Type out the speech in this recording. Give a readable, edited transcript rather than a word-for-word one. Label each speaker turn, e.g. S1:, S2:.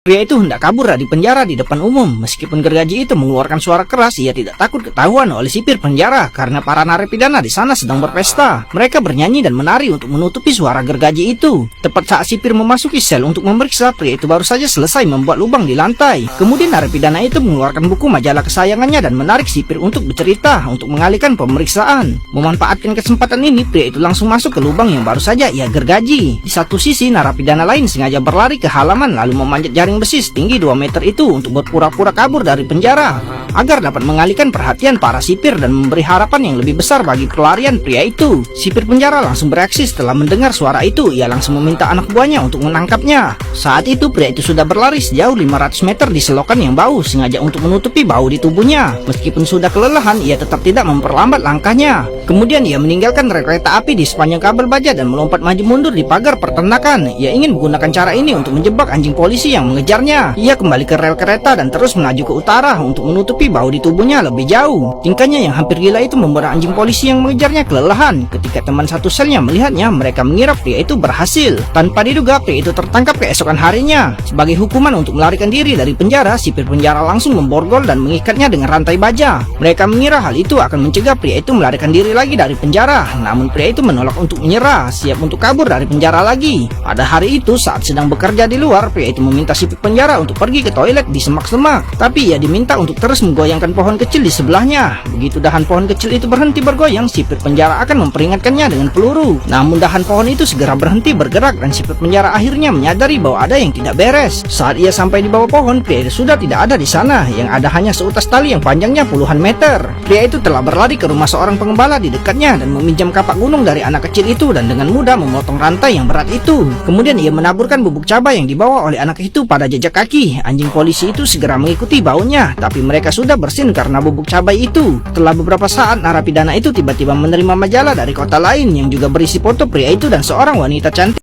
S1: Pria itu hendak kabur dari penjara di depan umum. Meskipun gergaji itu mengeluarkan suara keras, ia tidak takut ketahuan oleh sipir penjara karena para narapidana di sana sedang berpesta. Mereka bernyanyi dan menari untuk menutupi suara gergaji itu. Tepat saat sipir memasuki sel untuk memeriksa, pria itu baru saja selesai membuat lubang di lantai. Kemudian narapidana itu mengeluarkan buku majalah kesayangannya dan menarik sipir untuk bercerita untuk mengalihkan pemeriksaan. Memanfaatkan kesempatan ini, pria itu langsung masuk ke lubang yang baru saja ia gergaji. Di satu sisi, narapidana lain sengaja berlari ke halaman lalu memanjat jaring besi setinggi 2 meter itu untuk berpura-pura kabur dari penjara agar dapat mengalihkan perhatian para sipir dan memberi harapan yang lebih besar bagi pelarian pria itu. Sipir penjara langsung bereaksi setelah mendengar suara itu. Ia langsung meminta anak buahnya untuk menangkapnya. Saat itu pria itu sudah berlari sejauh 500 meter di selokan yang bau, sengaja untuk menutupi bau di tubuhnya. Meskipun sudah kelelahan, ia tetap tidak memperlambat langkahnya. Kemudian ia meninggalkan rel kereta api di sepanjang kabel baja dan melompat maju mundur di pagar peternakan. Ia ingin menggunakan cara ini untuk menjebak anjing polisi yang mengejarnya. Ia kembali ke rel kereta dan terus melaju ke utara untuk menutupi bau di tubuhnya lebih jauh. Tingkahnya yang hampir gila itu membuat anjing polisi yang mengejarnya kelelahan. Ketika teman satu selnya melihatnya, mereka mengira pria itu berhasil. Tanpa diduga, pria itu tertangkap keesokan harinya. Sebagai hukuman untuk melarikan diri dari penjara, sipir penjara langsung memborgol dan mengikatnya dengan rantai baja. Mereka mengira hal itu akan mencegah pria itu melarikan diri lagi dari penjara. Namun pria itu menolak untuk menyerah, siap untuk kabur dari penjara lagi. Pada hari itu, saat sedang bekerja di luar, pria itu meminta sipir penjara untuk pergi ke toilet di semak-semak. Tapi ia diminta untuk terus menggoyangkan pohon kecil di sebelahnya. Begitu dahan pohon kecil itu berhenti bergoyang, sipir penjara akan memperingatkannya dengan peluru. Namun dahan pohon itu segera berhenti bergerak dan sipir penjara akhirnya menyadari bahwa ada yang tidak beres. Saat ia sampai di bawah pohon, pria itu sudah tidak ada di sana. Yang ada hanya seutas tali yang panjangnya puluhan meter. Pria itu telah berlari ke rumah seorang pengembala di dekatnya dan meminjam kapak gunung dari anak kecil itu dan dengan mudah memotong rantai yang berat itu. Kemudian ia menaburkan bubuk cabai yang dibawa oleh anak itu pada jejak kaki. Anjing polisi itu segera mengikuti baunya, tapi mereka sudah bersin karena bubuk cabai itu. Setelah beberapa saat, narapidana itu tiba-tiba menerima majalah dari kota lain yang juga berisi foto pria itu dan seorang wanita cantik.